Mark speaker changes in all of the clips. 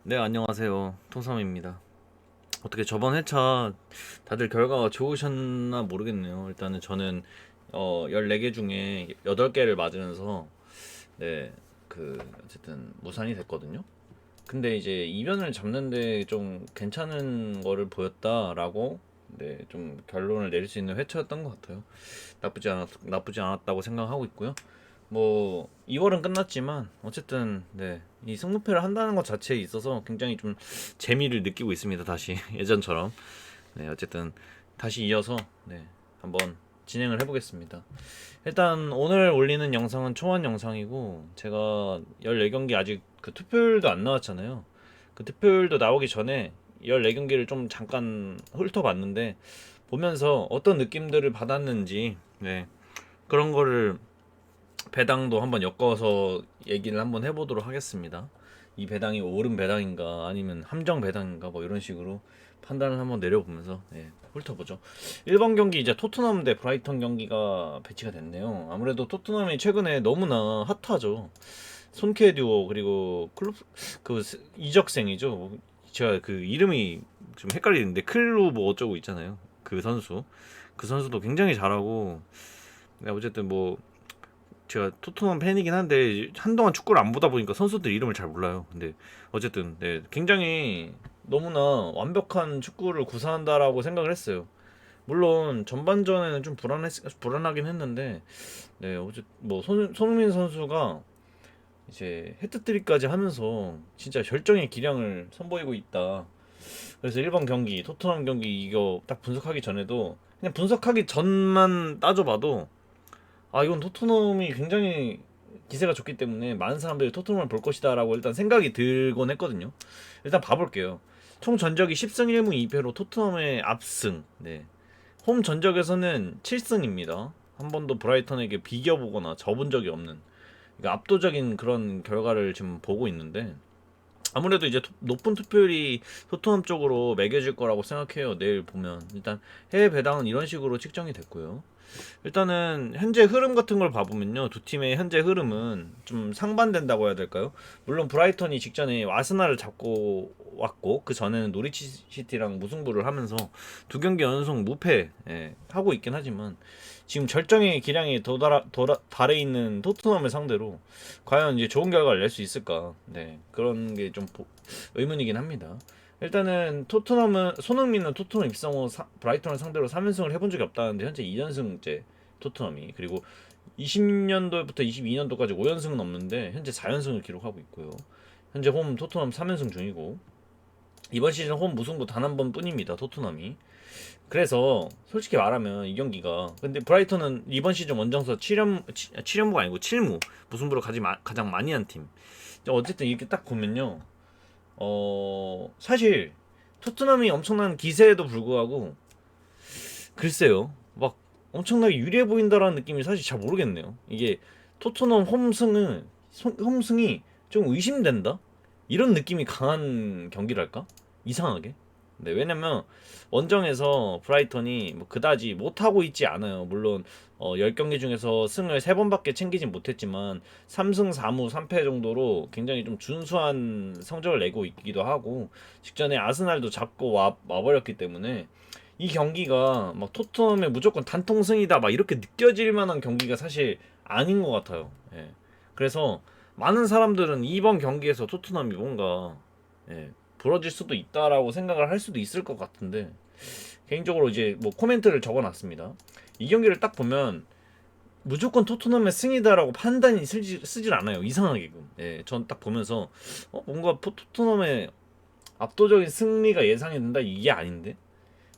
Speaker 1: 네, 안녕하세요. 통삼입니다. 어떻게 저번 회차 다들 결과가 좋으셨나 모르겠네요. 일단은 저는 14개 중에 8개를 맞으면서 네, 어쨌든 무산이 됐거든요. 근데 이제 이변을 잡는데 좀 괜찮은 거를 보였다라고 네, 좀 결론을 내릴 수 있는 회차였던 것 같아요. 나쁘지 않았다고 생각하고 있고요. 뭐 2월은 끝났지만 어쨌든 네, 이 승무패를 한다는 것 자체에 있어서 굉장히 좀 재미를 느끼고 있습니다. 다시 예전처럼. 네, 어쨌든 다시 이어서 네, 한번 진행을 해보겠습니다. 일단 오늘 올리는 영상은 초안 영상이고 제가 14경기 아직 그 투표율도 안 나왔잖아요. 그 투표율도 나오기 전에 14경기를 좀 잠깐 훑어봤는데 보면서 어떤 느낌들을 받았는지 네, 그런 거를 배당도 한번 엮어서 얘기를 한번 해보도록 하겠습니다. 이 배당이 옳은 배당인가 아니면 함정 배당인가 뭐 이런 식으로 판단을 한번 내려보면서 훑어보죠. 1번 경기 이제 토트넘 대 브라이턴 경기가 배치가 됐네요. 아무래도 토트넘이 최근에 너무나 핫하죠. 손케 듀오 그리고 이적생이죠. 제가 그 이름이 좀 헷갈리는데 클루 뭐 어쩌고 있잖아요. 그 선수도 굉장히 잘하고 네, 어쨌든 뭐 제가 토트넘 팬이긴 한데 한동안 축구를 안 보다 보니까 선수들 이름을 잘 몰라요. 근데 어쨌든 네, 굉장히 너무나 완벽한 축구를 구사한다라고 생각을 했어요. 물론 전반전에는 좀 불안하긴 했는데 네, 어제 뭐 손흥민 선수가 이제 헤트트릭까지 하면서 진짜 절정의 기량을 선보이고 있다. 그래서 1번 경기 토트넘 경기 이거 딱 분석하기 전에도 그냥 분석하기 전만 따져봐도 아 이건 토트넘이 굉장히 기세가 좋기 때문에 많은 사람들이 토트넘을 볼 것이다라고 일단 생각이 들곤 했거든요. 일단 봐볼게요. 총 전적이 10승 1무 2패로 토트넘의 압승. 네. 홈 전적에서는 7승입니다. 한 번도 브라이턴에게 비겨보거나 져본 적이 없는 그러니까 압도적인 그런 결과를 지금 보고 있는데 아무래도 이제 높은 투표율이 토트넘 쪽으로 매겨질 거라고 생각해요. 내일 보면 일단 해외 배당은 이런 식으로 측정이 됐고요. 일단은 현재 흐름 같은 걸 봐보면요. 두 팀의 현재 흐름은 좀 상반된다고 해야 될까요? 물론 브라이턴이 직전에 아스날을 잡고 왔고 그 전에는 노리치 시티랑 무승부를 하면서 두 경기 연속 무패 하고 있긴 하지만 지금 절정의 기량에 달해 있는 토트넘을 상대로 과연 이제 좋은 결과를 낼 수 있을까? 네, 그런 게 좀 의문이긴 합니다. 일단은 토트넘은 손흥민은 토트넘 입성 후 브라이턴을 상대로 3연승을 해본 적이 없다는데 현재 2연승째 토트넘이 그리고 20년도부터 22년도까지 5연승은 없는데 현재 4연승을 기록하고 있고요. 현재 홈 토트넘 3연승 중이고 이번 시즌 홈 무승부 단 한 번뿐입니다. 토트넘이. 그래서 솔직히 말하면 이 경기가 근데 브라이턴은 이번 시즌 원정에서 7연무가 아니고 7무 무승부를 가장 많이 한 팀. 어쨌든 이렇게 딱 보면요. 사실 토트넘이 엄청난 기세에도 불구하고 글쎄요. 막 엄청나게 유리해 보인다라는 느낌이 사실 잘 모르겠네요. 이게 토트넘 홈승이 좀 의심된다? 이런 느낌이 강한 경기랄까? 이상하게. 네, 왜냐면 원정에서 브라이턴이 뭐 그다지 못하고 있지 않아요. 물론 10경기 중에서 승을 3번밖에 챙기진 못했지만 3승 4무 3패 정도로 굉장히 좀 준수한 성적을 내고 있기도 하고 직전에 아스날도 잡고 와버렸기 때문에 이 경기가 막 토트넘의 무조건 단통승이다 막 이렇게 느껴질 만한 경기가 사실 아닌 것 같아요. 예. 그래서 많은 사람들은 이번 경기에서 토트넘이 뭔가 부러질 수도 있다라고 생각을 할 수도 있을 것 같은데 개인적으로 이제 뭐 코멘트를 적어놨습니다. 이 경기를 딱 보면 무조건 토트넘의 승이다라고 판단이 쓰질 않아요. 이상하게끔. 예, 전 딱 보면서 뭔가 토트넘의 압도적인 승리가 예상이 된다 이게 아닌데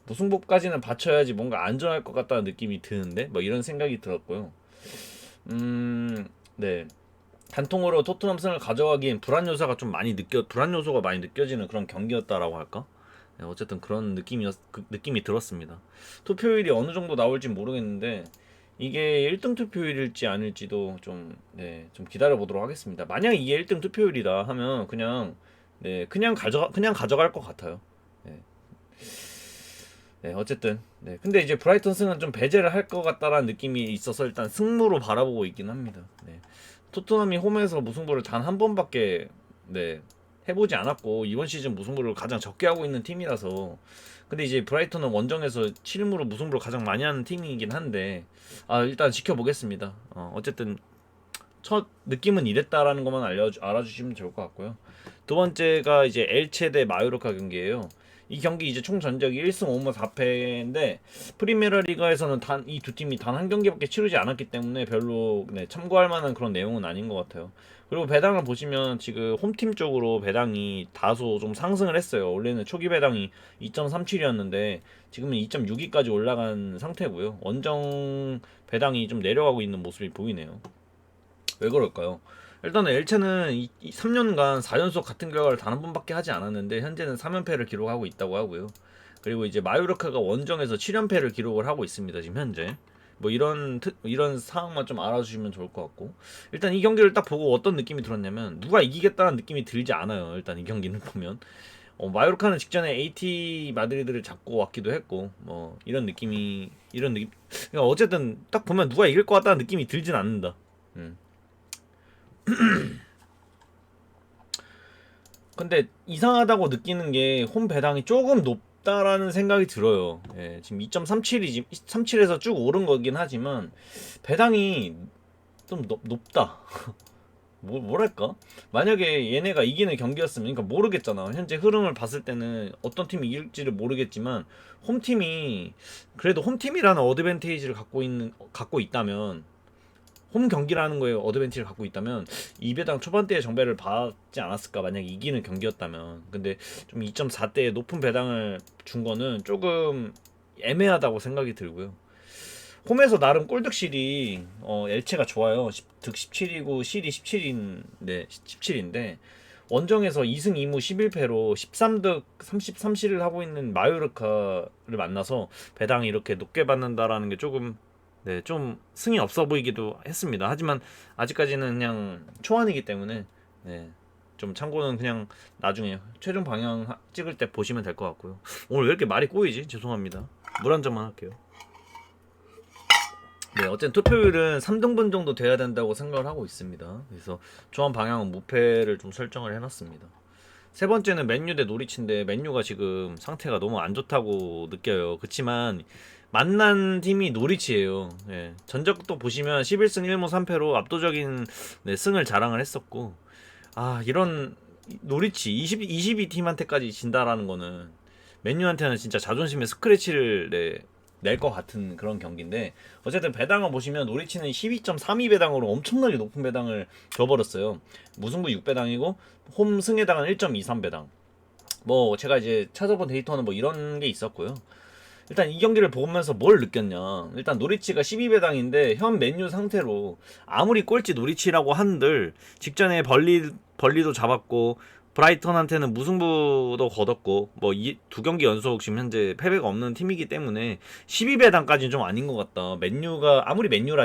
Speaker 1: 무승부까지는 받쳐야지 뭔가 안전할 것 같다는 느낌이 드는데 뭐 이런 생각이 들었고요. 네. 단통으로 토트넘 승을 가져가기엔 불안 요소가 많이 느껴지는 그런 경기였다라고 할까? 네, 어쨌든 그런 느낌이 들었습니다. 투표율이 어느 정도 나올지 모르겠는데 이게 1등 투표율일지 아닐지도 좀 기다려 보도록 하겠습니다. 만약 이게 1등 투표율이다 하면 그냥 가져갈 것 같아요. 네. 네, 어쨌든. 네. 근데 이제 브라이턴 승은 좀 배제를 할 것 같다라는 느낌이 있어서 일단 승무로 바라보고 있긴 합니다. 네. 토트넘이 홈에서 무승부를 단 한 번밖에 네, 해보지 않았고 이번 시즌 무승부를 가장 적게 하고 있는 팀이라서. 근데 이제 브라이턴은 원정에서 7무로 무승부를 가장 많이 하는 팀이긴 한데 일단 지켜보겠습니다. 어쨌든 첫 느낌은 이랬다라는 것만 알아주시면 좋을 것 같고요. 두 번째가 이제 엘체 대 마요르카 경기예요. 이 경기 이제 총 전적이 1승 5무 4패인데 프리메라 리가에서는 이 두 팀이 단 한 경기밖에 치르지 않았기 때문에 별로 참고할 만한 그런 내용은 아닌 것 같아요. 그리고 배당을 보시면 지금 홈팀 쪽으로 배당이 다소 좀 상승을 했어요. 원래는 초기 배당이 2.37이었는데 지금은 2.62까지 올라간 상태고요. 원정 배당이 좀 내려가고 있는 모습이 보이네요. 왜 그럴까요? 일단은 엘체는 3년간 4연속 같은 결과를 단 한 번밖에 하지 않았는데 현재는 3연패를 기록하고 있다고 하고요. 그리고 이제 마요르카가 원정에서 7연패를 기록을 하고 있습니다. 지금 현재. 뭐 이런 상황만 좀 알아주시면 좋을 것 같고, 일단 이 경기를 딱 보고 어떤 느낌이 들었냐면 누가 이기겠다는 느낌이 들지 않아요. 일단 이 경기는 보면 마요르카는 직전에 AT 마드리드를 잡고 왔기도 했고 뭐 이런 느낌. 그러니까 어쨌든 딱 보면 누가 이길 것 같다는 느낌이 들진 않는다. 근데 이상하다고 느끼는 게 홈 배당이 조금 높다라는 생각이 들어요. 예, 지금 2.37이지 37에서 쭉 오른 거긴 하지만 배당이 좀 높다. 뭐랄까? 만약에 얘네가 이기는 경기였으면, 그러니까 모르겠잖아. 현재 흐름을 봤을 때는 어떤 팀이 이길지를 모르겠지만 홈팀이 그래도 홈팀이라는 어드밴티지를 갖고 있다면, 홈 경기라는 거에 어드밴티지를 갖고 있다면 2배당 초반대에 정배를 받지 않았을까, 만약에 이기는 경기였다면. 근데 좀 2.4대의 높은 배당을 준 거는 조금 애매하다고 생각이 들고요. 홈에서 나름 골득실이 엘체가 좋아요. 득 17이고 실이 17인데 원정에서 2승 2무 11패로 13득 33실을 하고 있는 마요르카를 만나서 배당이 이렇게 높게 받는다라는 게 조금 좀 승이 없어 보이기도 했습니다. 하지만 아직까지는 그냥 초안이기 때문에 좀 참고는 그냥 나중에 최종 방향 찍을 때 보시면 될 것 같고요. 오늘 왜 이렇게 말이 꼬이지? 죄송합니다. 물 한 잔만 할게요. 어쨌든 투표율은 3등분 정도 돼야 된다고 생각을 하고 있습니다. 그래서 조합 방향은 무패를 좀 설정을 해놨습니다. 세 번째는 맨유 대 노리치인데 맨유가 지금 상태가 너무 안 좋다고 느껴요. 그치만 만난 팀이 노리치예요. 전적도 보시면 11승 1무 3패로 압도적인 승을 자랑을 했었고, 이런 노리치 22팀한테까지 진다라는 거는 맨유한테는 진짜 자존심의 스크래치를 낼 것 같은 그런 경기인데, 어쨌든 배당을 보시면 노리치는 12.32 배당으로 엄청나게 높은 배당을 줘버렸어요. 무승부 6배당이고 홈 승에당은 1.23 배당. 뭐 제가 이제 찾아본 데이터는 뭐 이런 게 있었고요. 일단 이 경기를 보면서 뭘 느꼈냐, 일단 노리치가 12배당인데 현 맨유 상태로 아무리 꼴찌 노리치라고 한들 직전에 벌리도 잡았고 브라이턴한테는 무승부도 거뒀고 뭐 두 경기 연속 지금 현재 패배가 없는 팀이기 때문에 12배당까지는 좀 아닌 것 같다. 맨유가 아무리 맨유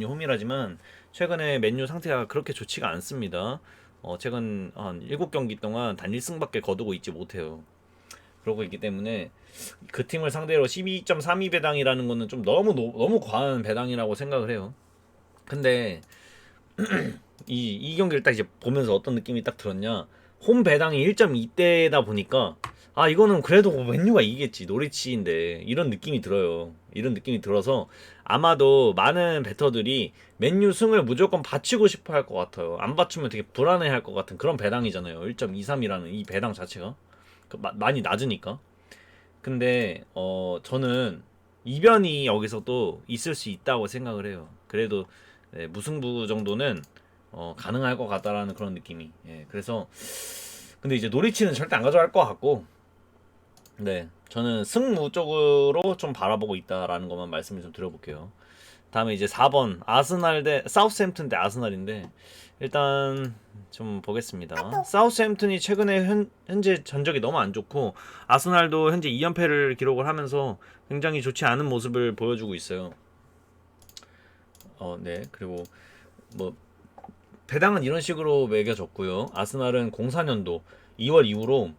Speaker 1: 홈이라지만 최근에 맨유 상태가 그렇게 좋지가 않습니다. 최근 한 7경기 동안 단 1승밖에 거두고 있지 못해요. 그러고 있기 때문에 그 팀을 상대로 12.32 배당이라는 거는 좀 너무 과한 배당이라고 생각을 해요. 근데 이 경기를 딱 이제 보면서 어떤 느낌이 딱 들었냐, 홈 배당이 1.2대다 보니까 이거는 그래도 맨유가 이기겠지, 노리치인데, 이런 느낌이 들어요. 이런 느낌이 들어서 아마도 많은 베터들이 맨유 승을 무조건 바치고 싶어 할 것 같아요. 안 바치면 되게 불안해 할 것 같은 그런 배당이잖아요. 1.23이라는 이 배당 자체가 많이 낮으니까. 근데 저는 이변이 여기서도 있을 수 있다고 생각을 해요. 그래도 무승부 정도는 가능할 것 같다라는 그런 느낌이. 그래서 근데 이제 노리치는 절대 안 가져갈 것 같고, 저는 승무 쪽으로 좀 바라보고 있다라는 것만 말씀을 좀 드려볼게요. 다음에 이제 4번 아스날 대 사우스햄튼 대 아스날인데, 일단 좀 보겠습니다. 사우스햄튼이 최근에 현재 전적이 너무 안 좋고 아스날도 현재 2연패를 기록을 하면서 굉장히 좋지 않은 모습을 보여주고 있어요. 그리고 뭐 배당은 이런 식으로 매겨졌고요. 아스날은 04년도 2월 이후로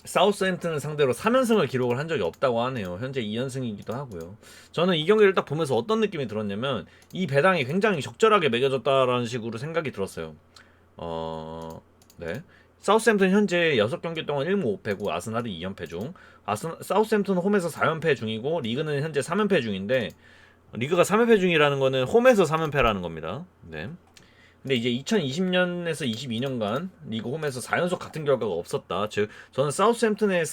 Speaker 1: 사우스햄튼을 상대로 3연승을 기록을 한 적이 없다고 하네요. 현재 2연승이기도 하고요. 저는 이 경기를 딱 보면서 어떤 느낌이 들었냐면 이 배당이 굉장히 적절하게 매겨졌다라는 식으로 생각이 들었어요. 사우스햄튼 현재 6경기 동안 1무 5패고 아스날이 2연패 중. 사우스햄튼은 홈에서 4연패 중이고 리그는 현재 3연패 중인데 리그가 3연패 중이라는 거는 홈에서 3연패라는 겁니다. 네. 근데 이제 2020년에서 22년간 리그 홈에서 4연속 같은 결과가 없었다. 즉 저는 사우스햄튼의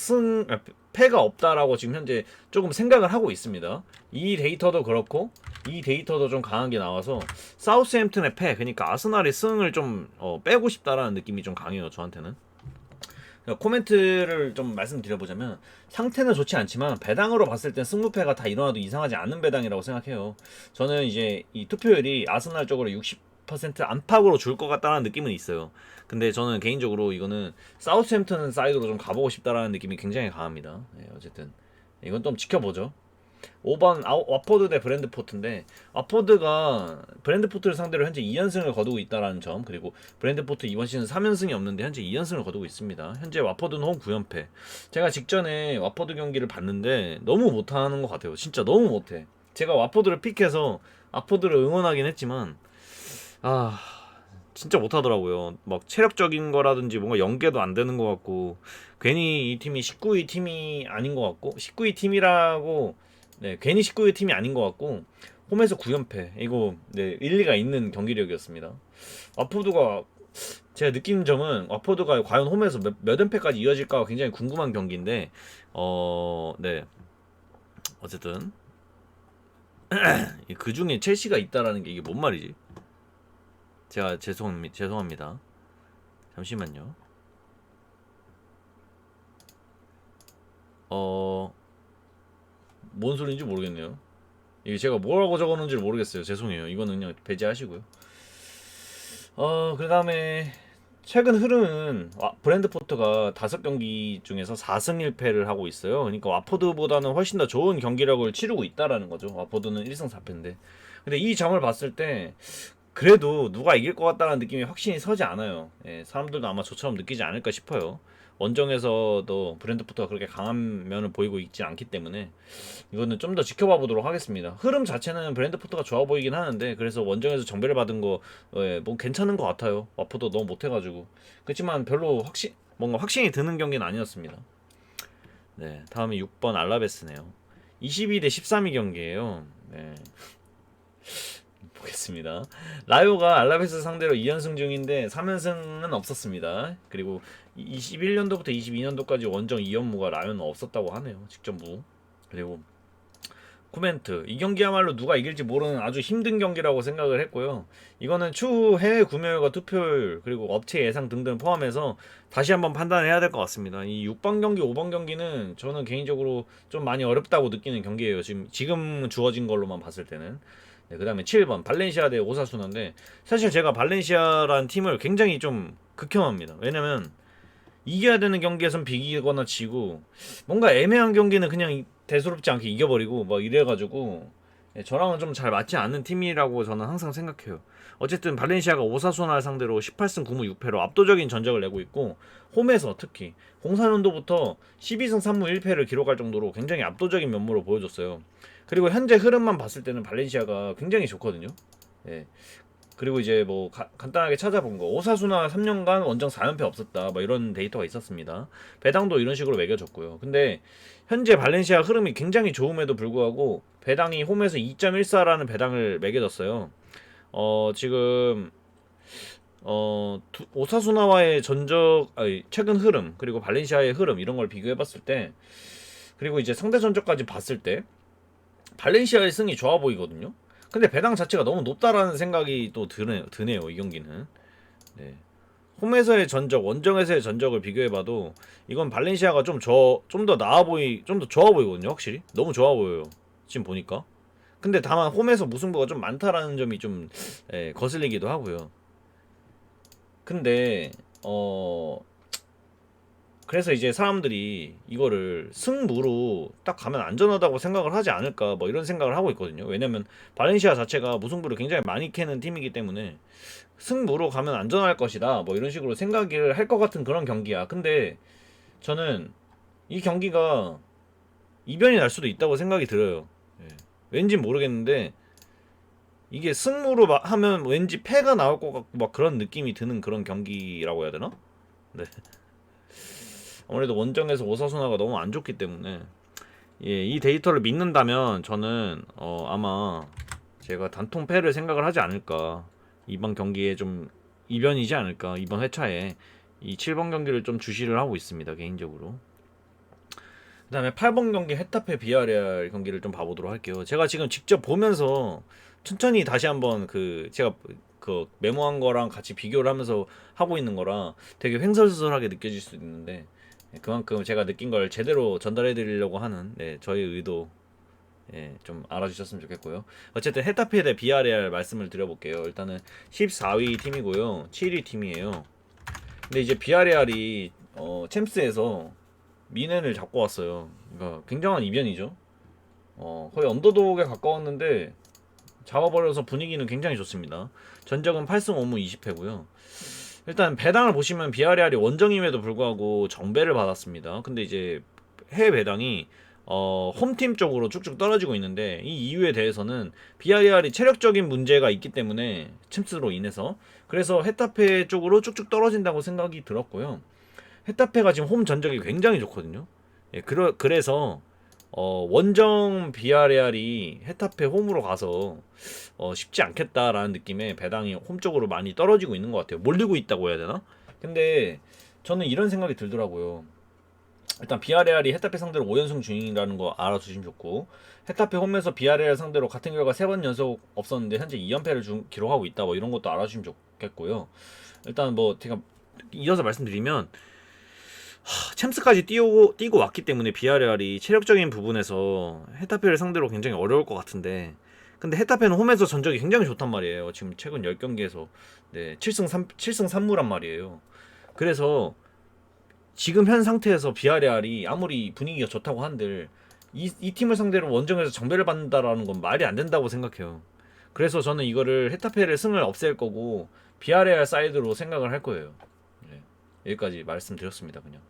Speaker 1: 패가 없다라고 지금 현재 조금 생각을 하고 있습니다. 이 데이터도 그렇고 이 데이터도 좀 강하게 나와서 사우스햄튼의 패, 그러니까 아스날의 승을 좀 빼고 싶다라는 느낌이 좀 강해요, 저한테는. 코멘트를 좀 말씀드려보자면 상태는 좋지 않지만 배당으로 봤을 땐 승무패가 다 일어나도 이상하지 않은 배당이라고 생각해요. 저는 이제 이 투표율이 아스날 쪽으로 60% 안팎으로 줄 것 같다는 느낌은 있어요. 근데 저는 개인적으로 이거는 사우스햄튼 사이드로 좀 가보고 싶다라는 느낌이 굉장히 강합니다. 네, 어쨌든 이건 좀 지켜보죠. 5번 와포드 대 브랜드포트인데 와포드가 브랜드포트를 상대로 현재 2연승을 거두고 있다는 점, 그리고 브랜드포트 이번 시즌 3연승이 없는데 현재 2연승을 거두고 있습니다. 현재 와포드는 홈 9연패. 제가 직전에 와포드 경기를 봤는데 너무 못하는 것 같아요. 진짜 너무 못해. 제가 와포드를 픽해서 와포드를 응원하긴 했지만 진짜 못하더라고요. 막 체력적인 거라든지 뭔가 연계도 안 되는 것 같고, 괜히 이 팀이 19위 팀이 아닌 것 같고, 19위 팀이라고, 네, 괜히 19위 팀이 아닌 것 같고, 홈에서 9연패. 이거, 네, 일리가 있는 경기력이었습니다. 와포드가, 제가 느낀 점은, 와포드가 과연 홈에서 몇 연패까지 이어질까 굉장히 궁금한 경기인데, 네. 어쨌든, 그 중에 첼시가 있다라는 게 이게 뭔 말이지? 제가 죄송합니다. 잠시만요. 뭔 소리인지 모르겠네요. 이게 제가 뭐라고 적었는지 모르겠어요. 죄송해요. 이거는 그냥 배제하시고요. 그 다음에 최근 흐름은 브랜드포트가 5경기 중에서 4승 1패를 하고 있어요. 그러니까 와포드보다는 훨씬 더 좋은 경기력을 치르고 있다라는 거죠. 와포드는 1승 4패인데. 근데 이 점을 봤을 때 그래도 누가 이길 것 같다는 느낌이 확신이 서지 않아요. 예, 사람들도 아마 저처럼 느끼지 않을까 싶어요. 원정에서도 브랜드포트가 그렇게 강한 면을 보이고 있지 않기 때문에 이거는 좀 더 지켜봐 보도록 하겠습니다. 흐름 자체는 브랜드포트가 좋아 보이긴 하는데, 그래서 원정에서 정배를 받은 거 뭐 괜찮은 것 같아요. 와포도 너무 못해가지고. 그렇지만 별로 뭔가 확신이 드는 경기는 아니었습니다. 네, 다음에 6번 알라베스네요. 22대 13위 경기예요. 네. 보겠습니다. 라요가 알라베스 상대로 2연승 중인데 3연승은 없었습니다. 그리고 21년도부터 22년도까지 원정 2연무가 라요는 없었다고 하네요. 직전무. 그리고 코멘트, 이 경기야말로 누가 이길지 모르는 아주 힘든 경기라고 생각을 했고요. 이거는 추후 해외 구매율과 투표율, 그리고 업체 예상 등등 포함해서 다시 한번 판단해야 될 것 같습니다. 이 6번 경기, 5번 경기는 저는 개인적으로 좀 많이 어렵다고 느끼는 경기예요. 지금 주어진 걸로만 봤을 때는. 네, 그 다음에 7번 발렌시아 대 오사수나인데, 사실 제가 발렌시아라는 팀을 굉장히 좀 극혐합니다. 왜냐면 이겨야 되는 경기에선 비기거나 지고, 뭔가 애매한 경기는 그냥 대수롭지 않게 이겨버리고 막 이래가지고, 저랑은 좀 잘 맞지 않는 팀이라고 저는 항상 생각해요. 어쨌든 발렌시아가 오사수나를 상대로 18승 9무 6패로 압도적인 전적을 내고 있고, 홈에서 특히 공사년도부터 12승 3무 1패를 기록할 정도로 굉장히 압도적인 면모를 보여줬어요. 그리고 현재 흐름만 봤을 때는 발렌시아가 굉장히 좋거든요. 예. 그리고 이제 뭐 간단하게 찾아본 거, 오사수나 3년간 원정 4연패 없었다, 뭐 이런 데이터가 있었습니다. 배당도 이런 식으로 매겨졌고요. 근데 현재 발렌시아 흐름이 굉장히 좋음에도 불구하고 배당이 홈에서 2.14라는 배당을 매겨졌어요. 지금 오사수나와의 최근 흐름, 그리고 발렌시아의 흐름, 이런 걸 비교해봤을 때, 그리고 이제 상대 전적까지 봤을 때 발렌시아의 승이 좋아 보이거든요. 근데 배당 자체가 너무 높다라는 생각이 또 드네요, 이 경기는. 네. 홈에서의 전적, 원정에서의 전적을 비교해봐도 이건 발렌시아가 좀 더 좀 더 좋아 보이거든요, 확실히. 너무 좋아 보여요, 지금 보니까. 근데 다만 홈에서 무승부가 좀 많다라는 점이 좀 거슬리기도 하고요. 근데 그래서 이제 사람들이 이거를 승무로 딱 가면 안전하다고 생각을 하지 않을까, 뭐 이런 생각을 하고 있거든요. 왜냐면 발렌시아 자체가 무승부를 굉장히 많이 캐는 팀이기 때문에 승무로 가면 안전할 것이다, 뭐 이런 식으로 생각을 할 것 같은 그런 경기야. 근데 저는 이 경기가 이변이 날 수도 있다고 생각이 들어요. 왠진 모르겠는데 이게 승무로 하면 왠지 패가 나올 것 같고 막 그런 느낌이 드는 그런 경기라고 해야 되나? 네. 아무래도 원정에서 오사수나가 너무 안 좋기 때문에 예, 이 데이터를 믿는다면 저는 아마 제가 단통 패를 생각을 하지 않을까. 이번 경기에 좀 이변이지 않을까. 이번 회차에 이 7번 경기를 좀 주시를 하고 있습니다. 개인적으로. 그다음에 8번 경기 헤타페 비아레알 경기를 좀 봐보도록 할게요. 제가 지금 직접 보면서 천천히 다시 한번 제가 그 메모한 거랑 같이 비교를 하면서 하고 있는 거라 되게 횡설수설하게 느껴질 수 있는데 그만큼 제가 느낀 걸 제대로 전달해 드리려고 하는 저의 의도 좀 알아주셨으면 좋겠고요. 어쨌든 헤타페 대 비아레알 말씀을 드려볼게요. 일단은 14위 팀이고요. 7위 팀이에요. 근데 이제 비아레알이 챔스에서 미넨을 잡고 왔어요. 그러니까 굉장한 이변이죠. 거의 언더독에 가까웠는데 잡아버려서 분위기는 굉장히 좋습니다. 전적은 8승 5무 20패고요. 일단 배당을 보시면 비아레알이 원정임에도 불구하고 정배를 받았습니다. 근데 이제 해외 배당이 홈팀 쪽으로 쭉쭉 떨어지고 있는데 이 이유에 대해서는 비아레알이 체력적인 문제가 있기 때문에 챔스로 인해서 그래서 헤타페 쪽으로 쭉쭉 떨어진다고 생각이 들었고요. 헤타페가 지금 홈 전적이 굉장히 좋거든요. 예, 그래서 원정 비아레알이 헤타페 홈으로 가서 쉽지 않겠다라는 느낌에 배당이 홈 쪽으로 많이 떨어지고 있는 것 같아요. 몰리고 있다고 해야 되나? 근데 저는 이런 생각이 들더라고요. 일단 비아레알이 헤타페 상대로 5연승 중이라는 거 알아두시면 좋고 헤타페 홈에서 비아레알 상대로 같은 결과 3번 연속 없었는데 현재 2연패를 기록하고 있다 뭐 이런 것도 알아주시면 좋겠고요. 일단 뭐 제가 이어서 말씀드리면 챔스까지 뛰고 왔기 때문에 비아레알이 체력적인 부분에서 헤타페를 상대로 굉장히 어려울 것 같은데 근데 헤타페는 홈에서 전적이 굉장히 좋단 말이에요. 지금 최근 10경기에서 7승 3무란 말이에요. 그래서 지금 현 상태에서 비아레알이 아무리 분위기가 좋다고 한들 이 팀을 상대로 원정에서 정배를 받는다라는 건 말이 안 된다고 생각해요. 그래서 저는 이거를 헤타페를 승을 없앨 거고 비아레알 사이드로 생각을 할 거예요. 네, 여기까지 말씀드렸습니다. 그냥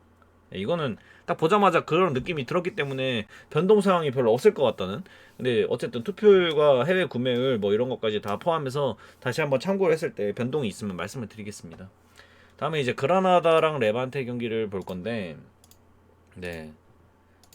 Speaker 1: 이거는 딱 보자마자 그런 느낌이 들었기 때문에 변동 사항이 별로 없을 것 같다는. 근데 어쨌든 투표율과 해외 구매율 뭐 이런 것까지 다 포함해서 다시 한번 참고를 했을 때 변동이 있으면 말씀을 드리겠습니다. 다음에 이제 그라나다랑 레반테 경기를 볼 건데 네,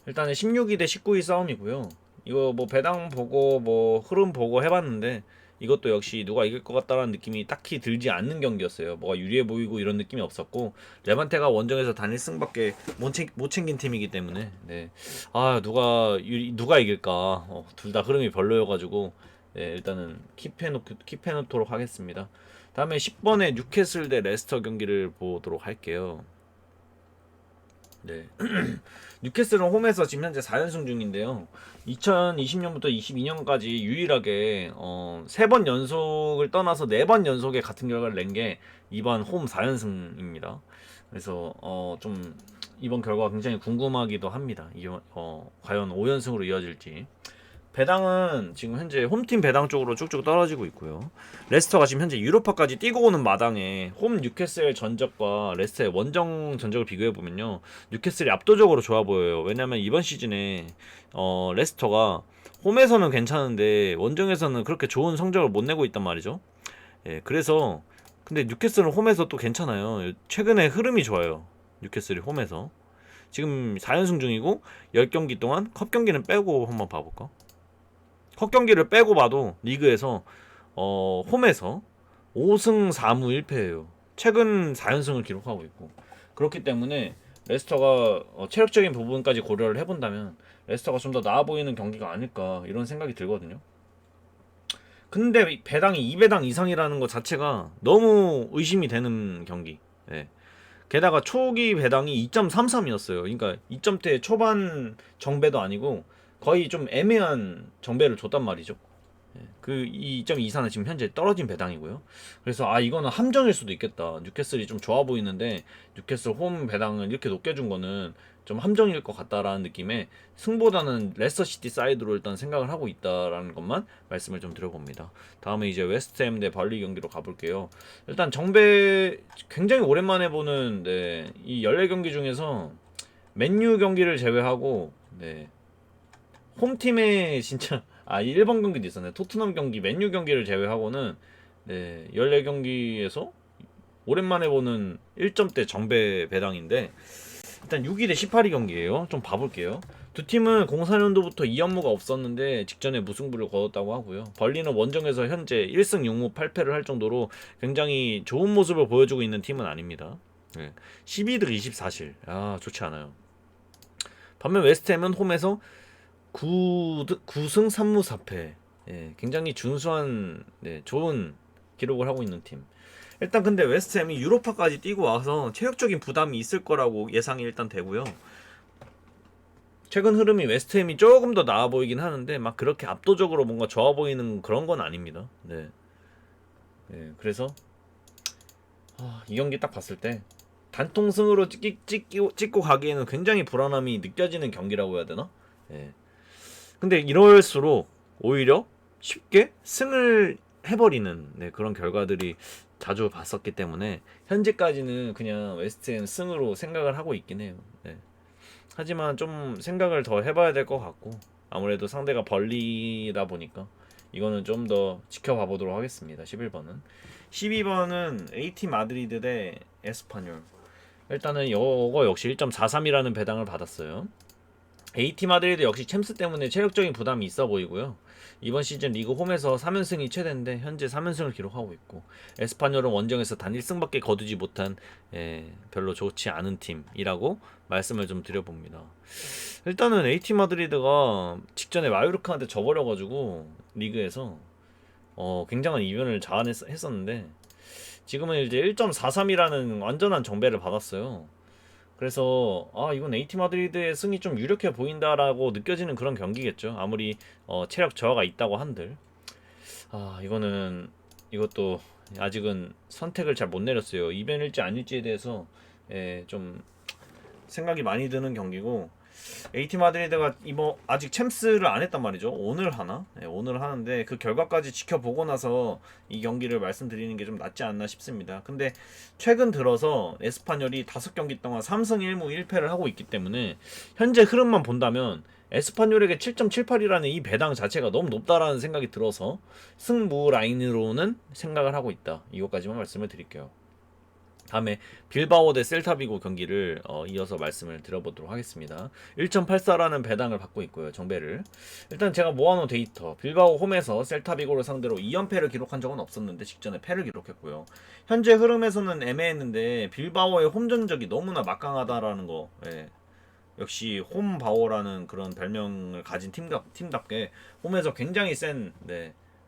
Speaker 1: 일단은 16위 대 19위 싸움이고요. 이거 뭐 배당 보고 뭐 흐름 보고 해봤는데 이것도 역시 누가 이길 것 같다라는 느낌이 딱히 들지 않는 경기였어요. 뭐가 유리해 보이고 이런 느낌이 없었고 레반테가 원정에서 단일 승밖에 못 챙긴 팀이기 때문에 네. 아 누가 이길까? 둘 다 흐름이 별로여가지고 네, 일단은 킵해놓도록 하겠습니다. 다음에 10번에 뉴캐슬 대 레스터 경기를 보도록 할게요. 네. 뉴캐슬은 홈에서 지금 현재 4연승 중인데요. 2020년부터 22년까지 유일하게 3번 연속을 떠나서 4번 연속에 같은 결과를 낸 게 이번 홈 4연승입니다. 그래서 좀 이번 결과가 굉장히 궁금하기도 합니다. 과연 5연승으로 이어질지. 배당은 지금 현재 홈팀 배당 쪽으로 쭉쭉 떨어지고 있고요. 레스터가 지금 현재 유로파까지 뛰고 오는 마당에 홈 뉴캐슬 전적과 레스터의 원정 전적을 비교해 보면요, 뉴캐슬이 압도적으로 좋아 보여요. 왜냐하면 이번 시즌에 레스터가 홈에서는 괜찮은데 원정에서는 그렇게 좋은 성적을 못 내고 있단 말이죠. 예, 그래서 근데 뉴캐슬은 홈에서 또 괜찮아요. 최근에 흐름이 좋아요. 뉴캐슬이 홈에서 지금 4연승 중이고 10경기 동안 컵 경기는 빼고 한번 봐볼까? 컵 경기를 빼고 봐도 리그에서 홈에서 5승 4무 1패예요. 최근 4연승을 기록하고 있고 그렇기 때문에 레스터가 체력적인 부분까지 고려를 해본다면 레스터가 좀 더 나아 보이는 경기가 아닐까 이런 생각이 들거든요. 근데 배당이 2배당 이상이라는 것 자체가 너무 의심이 되는 경기. 예. 게다가 초기 배당이 2.33이었어요. 그러니까 2점대 초반 정배도 아니고 거의 좀 애매한 정배를 줬단 말이죠. 그 2.24는 지금 현재 떨어진 배당이고요. 그래서 이거는 함정일 수도 있겠다. 뉴캐슬이 좀 좋아 보이는데 뉴캐슬 홈 배당을 이렇게 높게 준 거는 좀 함정일 것 같다라는 느낌에 승보다는 레스터시티 사이드로 일단 생각을 하고 있다라는 것만 말씀을 좀 드려봅니다. 다음에 이제 웨스트햄 대 발리 경기로 가볼게요. 일단 정배 굉장히 오랜만에 보는 이 14경기 중에서 맨유 경기를 제외하고 홈팀에 진짜 1번 경기도 있었네. 토트넘 경기, 맨유 경기를 제외하고는 14경기에서 오랜만에 보는 1점대 정배 배당인데 일단 6위 대 18위 경기예요. 좀 봐볼게요. 두 팀은 04년도부터 2연무가 없었는데 직전에 무승부를 거뒀다고 하고요. 벌리는 원정에서 현재 1승 6무 8패를 할 정도로 굉장히 좋은 모습을 보여주고 있는 팀은 아닙니다. 네. 12득 24실. 좋지 않아요. 반면 웨스트햄은 홈에서 9승 3무 4패. 예, 굉장히 준수한 좋은 기록을 하고 있는 팀. 일단 근데 웨스트햄이 유로파까지 뛰고 와서 체력적인 부담이 있을 거라고 예상이 일단 되고요. 최근 흐름이 웨스트햄이 조금 더 나아 보이긴 하는데 막 그렇게 압도적으로 뭔가 좋아 보이는 그런 건 아닙니다. 네. 그래서 이 경기 딱 봤을 때 단통승으로 찍고 가기에는 굉장히 불안함이 느껴지는 경기라고 해야 되나? 네. 근데 이럴수록 오히려 쉽게 승을 해버리는 그런 결과들이 자주 봤었기 때문에 현재까지는 그냥 웨스트햄 승으로 생각을 하고 있긴 해요. 네. 하지만 좀 생각을 더 해봐야 될 것 같고 아무래도 상대가 벌리다 보니까 이거는 좀 더 지켜봐 보도록 하겠습니다. 11번은 12번은 AT 마드리드 대 에스파뇰. 일단은 이거 역시 1.43이라는 배당을 받았어요. AT 마드리드 역시 챔스 때문에 체력적인 부담이 있어 보이고요. 이번 시즌 리그 홈에서 3연승이 최대인데 현재 3연승을 기록하고 있고 에스파뇰은 원정에서 단 1승밖에 거두지 못한 별로 좋지 않은 팀이라고 말씀을 좀 드려봅니다. 일단은 AT 마드리드가 직전에 마요르카한테 져버려가지고 리그에서 굉장한 이변을 자아냈었는데 지금은 이제 1.43이라는 완전한 정배를 받았어요. 그래서 이건 AT 마드리드의 승이 좀 유력해 보인다라고 느껴지는 그런 경기겠죠. 아무리 체력 저하가 있다고 한들 이것도 아직은 선택을 잘 못 내렸어요. 이변일지 아닐지에 대해서 좀 생각이 많이 드는 경기고 AT 마드리드가 아직 챔스를 안 했단 말이죠. 오늘 하나? 오늘 하는데 그 결과까지 지켜보고 나서 이 경기를 말씀드리는 게 좀 낫지 않나 싶습니다. 근데 최근 들어서 에스파뇰이 5경기 동안 3승 1무 1패를 하고 있기 때문에 현재 흐름만 본다면 에스파뇰에게 7.78이라는 이 배당 자체가 너무 높다라는 생각이 들어서 승무 라인으로는 생각을 하고 있다. 이것까지만 말씀을 드릴게요. 다음에 빌바오 대 셀타비고 경기를 이어서 말씀을 드려보도록 하겠습니다. 1.84라는 배당을 받고 있고요. 정배를. 일단 제가 모아놓은 데이터 빌바오 홈에서 셀타비고를 상대로 2연패를 기록한 적은 없었는데 직전에 패를 기록했고요. 현재 흐름에서는 애매했는데 빌바오의 홈전적이 너무나 막강하다라는 거 역시 홈바오라는 그런 별명을 가진 팀답게 홈에서 굉장히 센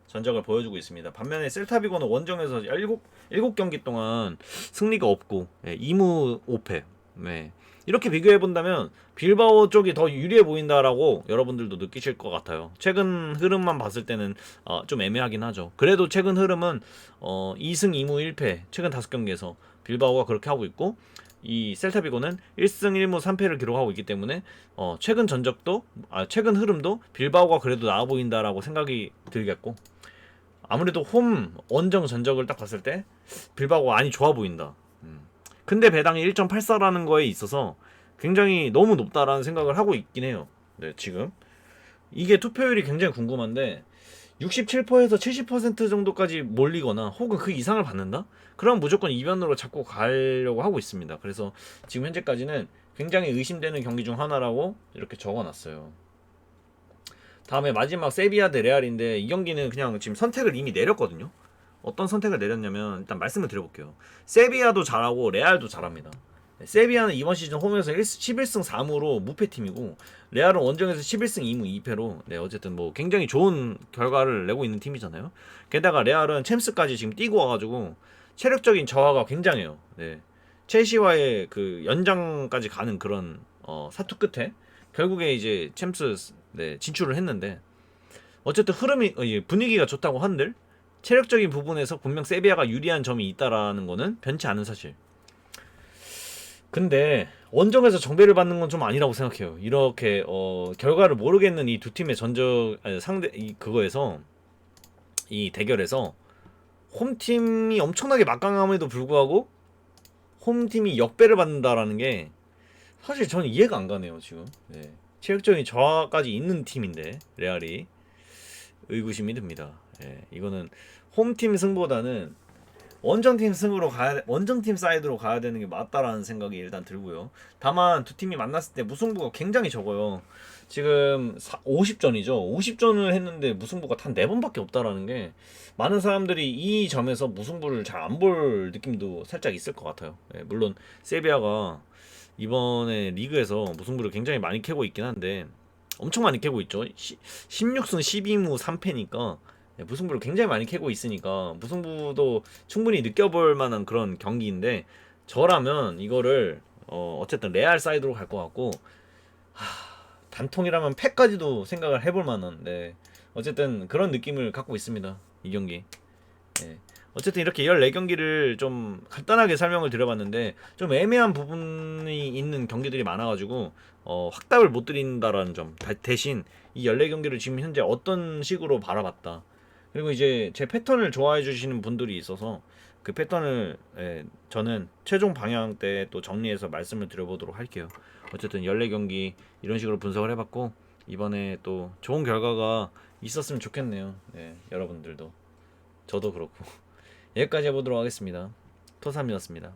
Speaker 1: 전적을 보여주고 있습니다. 반면에 셀타비고는 원정에서 7경기 동안 승리가 없고 2무 5패. 이렇게 비교해 본다면 빌바오 쪽이 더 유리해 보인다라고 여러분들도 느끼실 것 같아요. 최근 흐름만 봤을 때는 좀 애매하긴 하죠. 그래도 최근 흐름은 2승 2무 1패 최근 5경기에서 빌바오가 그렇게 하고 있고 이 셀타비고는 1승 1무 3패를 기록하고 있기 때문에 최근 전적도 최근 흐름도 빌바오가 그래도 나아 보인다라고 생각이 들겠고 아무래도 홈 원정 전적을 딱 봤을 때 빌바오가 많이 좋아 보인다. 근데 배당이 1.84라는 거에 있어서 굉장히 너무 높다라는 생각을 하고 있긴 해요. 지금 이게 투표율이 굉장히 궁금한데 67%에서 70% 정도까지 몰리거나 혹은 그 이상을 받는다? 그럼 무조건 이변으로 잡고 가려고 하고 있습니다. 그래서 지금 현재까지는 굉장히 의심되는 경기 중 하나라고 이렇게 적어놨어요. 다음에 마지막 세비야 대 레알인데 이 경기는 그냥 지금 선택을 이미 내렸거든요. 어떤 선택을 내렸냐면 일단 말씀을 드려볼게요. 세비야도 잘하고 레알도 잘합니다. 세비야는 이번 시즌 홈에서 11승 4무로 무패팀이고 레알은 원정에서 11승 2무 2패로 어쨌든 뭐 굉장히 좋은 결과를 내고 있는 팀이잖아요. 게다가 레알은 챔스까지 지금 뛰고 와가지고 체력적인 저하가 굉장해요. 첼시와의 그 연장까지 가는 그런 사투 끝에 결국에 이제 챔스 진출을 했는데 어쨌든 흐름이 분위기가 좋다고 한들 체력적인 부분에서 분명 세비야가 유리한 점이 있다라는 거는 변치 않은 사실. 근데 원정에서 정배를 받는 건 좀 아니라고 생각해요. 이렇게 결과를 모르겠는 이 두 팀의 상대 그거에서 이 대결에서 홈팀이 엄청나게 막강함에도 불구하고 홈팀이 역배를 받는다라는 게 사실 저는 이해가 안 가네요. 지금 체력적인 저하까지 있는 팀인데 레알이 의구심이 듭니다. 이거는 홈팀 승보다는 원정팀 승으로 원정팀 사이드로 가야 되는 게 맞다라는 생각이 일단 들고요. 다만 두 팀이 만났을 때 무승부가 굉장히 적어요. 지금 50전이죠. 50전을 했는데 무승부가 단 4번밖에 없다라는 게 많은 사람들이 이 점에서 무승부를 잘 안 볼 느낌도 살짝 있을 것 같아요. 예, 물론 세비야가 이번에 리그에서 무승부를 굉장히 많이 캐고 있긴 한데 엄청 많이 캐고 있죠. 16승 12무 3패니까 무승부를 굉장히 많이 캐고 있으니까 무승부도 충분히 느껴볼 만한 그런 경기인데 저라면 이거를 어쨌든 레알 사이드로 갈 것 같고 단통이라면 패까지도 생각을 해볼 만한데 어쨌든 그런 느낌을 갖고 있습니다. 이 경기. 예. 어쨌든 이렇게 14경기를 좀 간단하게 설명을 드려봤는데 좀 애매한 부분이 있는 경기들이 많아가지고 확답을 못 드린다라는 점 대신 이 14경기를 지금 현재 어떤 식으로 바라봤다 그리고 이제 제 패턴을 좋아해 주시는 분들이 있어서 그 패턴을 저는 최종 방향 때 또 정리해서 말씀을 드려보도록 할게요. 어쨌든 14경기 이런 식으로 분석을 해봤고 이번에 또 좋은 결과가 있었으면 좋겠네요. 네, 여러분들도 저도 그렇고 여기까지 해보도록 하겠습니다. 토삼이었습니다.